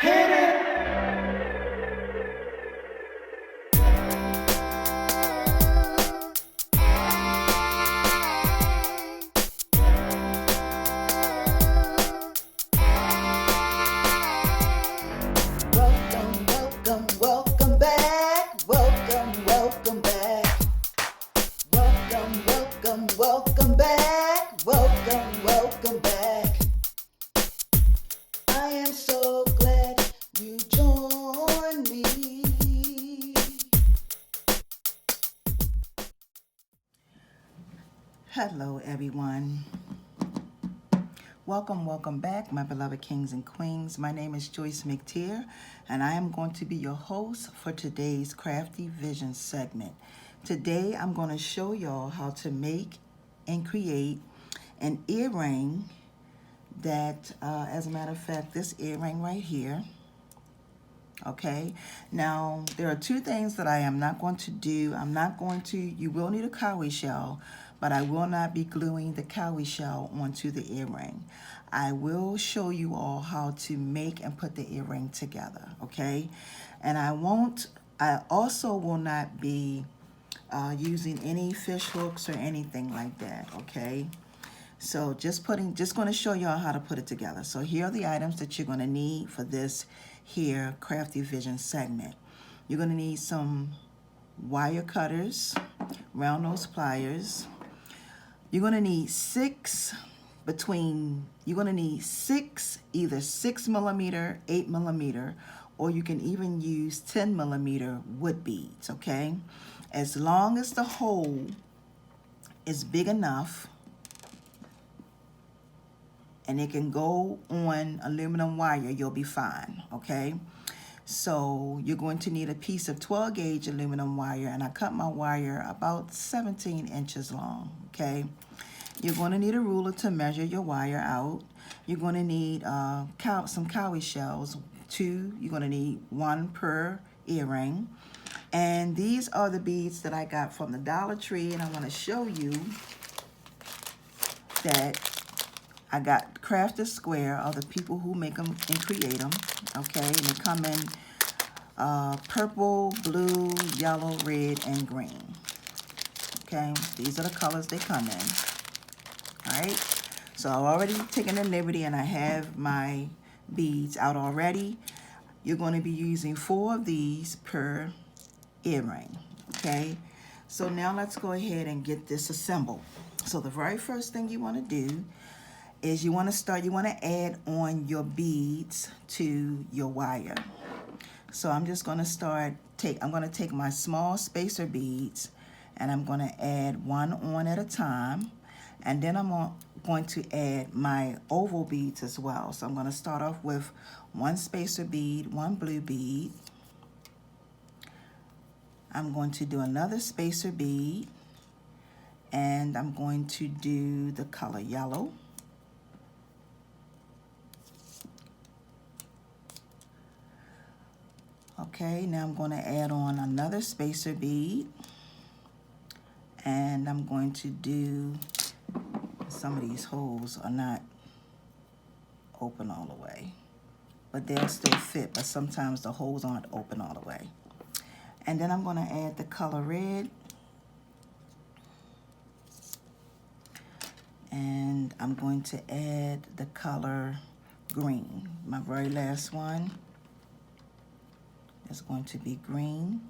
Hit it. Welcome, welcome, welcome back. Welcome, welcome back. Welcome, welcome, welcome back. Welcome, welcome back. I am so glad you joined me. Hello, everyone. Welcome back, my beloved kings and queens. My name is Joyce McTeer, and I am going to be your host for today's Crafty Vision segment. Today, I'm going to show y'all how to make and create an earring that, as a matter of fact, this earring right here, okay? Now, there are two things that I am not going to do. You will need a cowrie shell, but I will not be gluing the cowrie shell onto the earring. I will show you all how to make and put the earring together, okay? And I also will not be using any fish hooks or anything like that, okay? So just going to show y'all how to put it together. So here are the items that you're going to need for this here Crafty Vision segment. You're going to need some wire cutters, round nose pliers. You're going to need either 6mm, 8mm, or you can even use 10mm wood beads, okay? As long as the hole is big enough and it can go on aluminum wire, you'll be fine, okay? So you're going to need a piece of 12 gauge aluminum wire, and I cut my wire about 17 inches long, okay? You're going to need a ruler to measure your wire out. You're going to need some cowrie shells, 2. You're going to need 1 per earring. And these are the beads that I got from the Dollar Tree, and I want to show you that I got Crafted Square, are the people who make them and create them, okay? And they come in purple, blue, yellow, red, and green, okay? These are the colors they come in, all right? So I've already taken the liberty and I have my beads out already. You're going to be using 4 of these per earring, okay? So now let's go ahead and get this assembled. So the very first thing you want to do is you want to add on your beads to your wire. So I'm just going to I'm going to take my small spacer beads and I'm going to add one on at a time. And then I'm going to add my oval beads as well. So I'm going to start off with 1 spacer bead, 1 blue bead. I'm going to do another spacer bead, and I'm going to do the color yellow. Okay, now I'm going to add on another spacer bead, and I'm going to do, some of these holes are not open all the way, but they'll still fit, but sometimes the holes aren't open all the way. And then I'm going to add the color red, and I'm going to add the color green. My very last one is going to be green.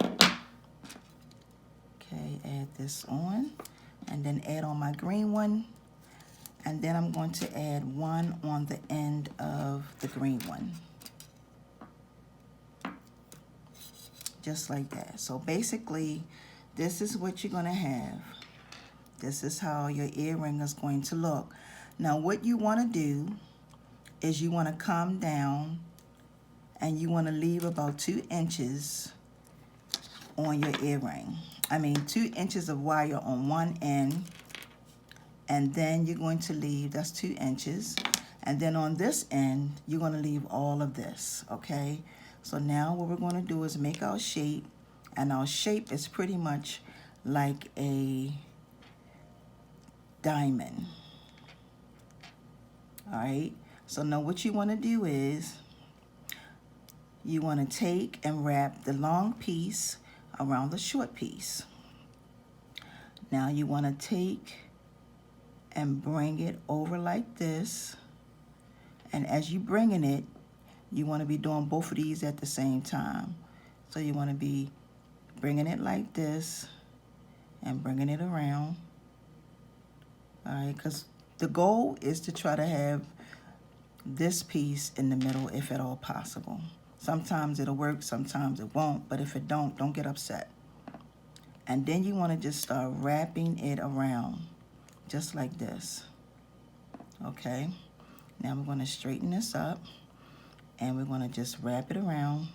Okay, add this on, and then add on my green one, and then I'm going to add one on the end of the green one. Just like that. So basically, this is what you're going to have. This is how your earring is going to look. Now, what you want to do is you want to come down and you want to leave about 2 inches on your earring. 2 inches of wire on one end, and then you're going to leave, that's 2 inches. And then on this end, you're going to leave all of this, okay? So now what we're going to do is make our shape, and our shape is pretty much like a diamond. All right, so now what you want to do is you want to take and wrap the long piece around the short piece. Now you want to take and bring it over like this. And as you bringing it, you want to be doing both of these at the same time. So you want to be bringing it like this and bringing it around. All right, because the goal is to try to have this piece in the middle if at all possible. Sometimes it'll work, sometimes it won't, but if it don't get upset. And then you want to just start wrapping it around just like this. Okay, now we're going to straighten this up and we're going to just wrap it around.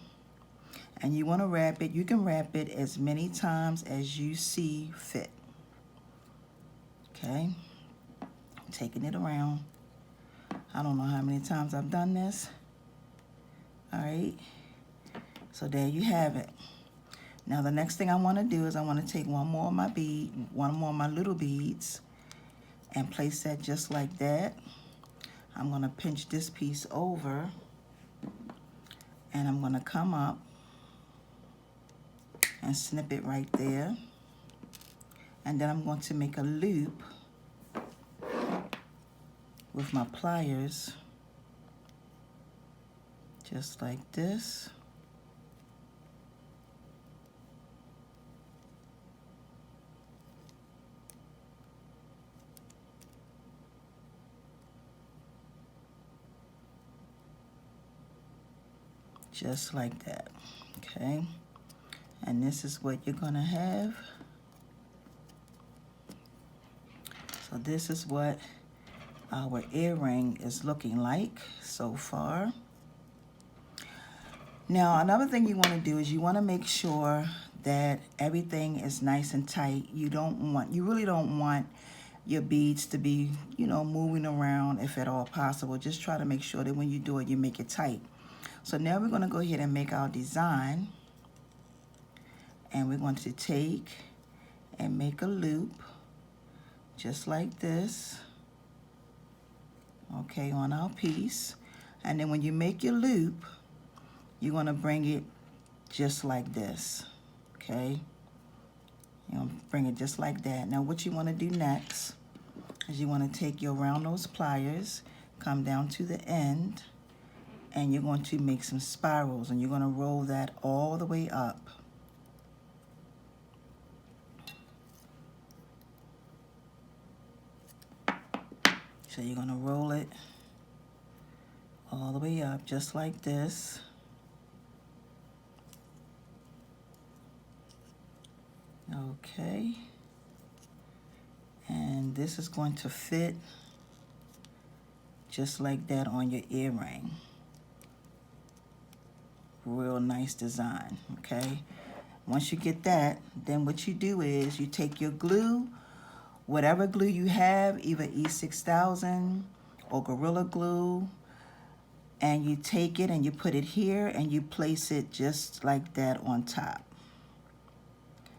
And you want to wrap it, you can wrap it as many times as you see fit. Okay, taking it around. I don't know how many times I've done this. All right, so there you have it. Now the next thing I want to do is I want to take one more of my little beads and place that just like that. I'm going to pinch this piece over and I'm going to come up and snip it right there. And then I'm going to make a loop with my pliers, just like this. Just like that, okay? And this is what you're gonna have. So this is what our earring is looking like so far. Now, another thing you wanna do is you wanna make sure that everything is nice and tight. You really don't want your beads to be, moving around if at all possible. Just try to make sure that when you do it, you make it tight. So now we're going to go ahead and make our design. And we're going to take and make a loop just like this. Okay, on our piece. And then when you make your loop, you're going to bring it just like this. Okay? You're going to bring it just like that. Now what you want to do next is you want to take your round nose pliers, come down to the end, and you're going to make some spirals, and you're going to roll that all the way up. So you're going to roll it all the way up, just like this. Okay. And this is going to fit just like that on your earring. Real nice design, okay? Once you get that, then what you do is you take your glue, whatever glue you have, either E6000 or Gorilla Glue, and you take it and you put it here and you place it just like that on top.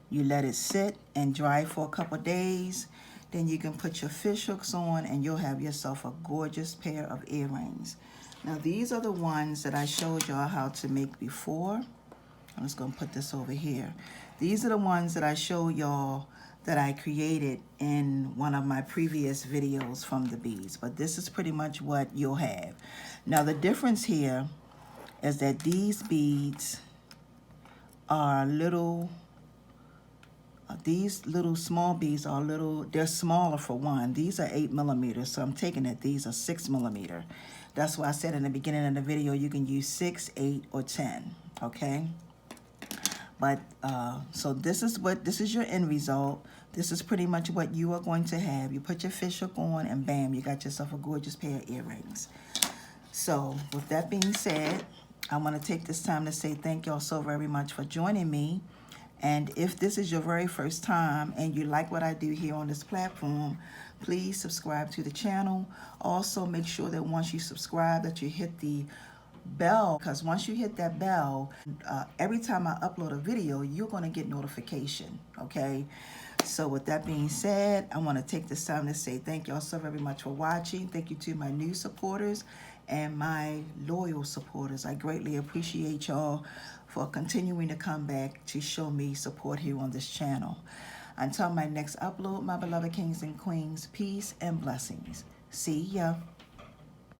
You let it sit and dry for a couple days, then you can put your fish hooks on and you'll have yourself a gorgeous pair of earrings. Now these are the ones that I showed y'all how to make before. I'm just gonna put this over here. These are the ones that I showed y'all that I created in one of my previous videos from the beads, but this is pretty much what you'll have. Now the difference here is that these beads are little, these little small beads are little, they're smaller for one. These are 8 millimeters, so I'm taking it, these are 6 millimeter. That's why I said in the beginning of the video, you can use 6, 8, or 10, okay? But, so this is your end result. This is pretty much what you are going to have. You put your fish hook on and bam, you got yourself a gorgeous pair of earrings. So with that being said, I want to take this time to say thank y'all so very much for joining me. And if this is your very first time and you like what I do here on this platform, please subscribe to the channel. Also, make sure that once you subscribe that you hit the bell, because once you hit that bell, every time I upload a video, you're going to get notification, okay? So with that being said, I want to take this time to say thank y'all so very much for watching. Thank you to my new supporters and my loyal supporters. I greatly appreciate y'all for continuing to come back to show me support here on this channel. Until my next upload, my beloved kings and queens, peace and blessings. See ya.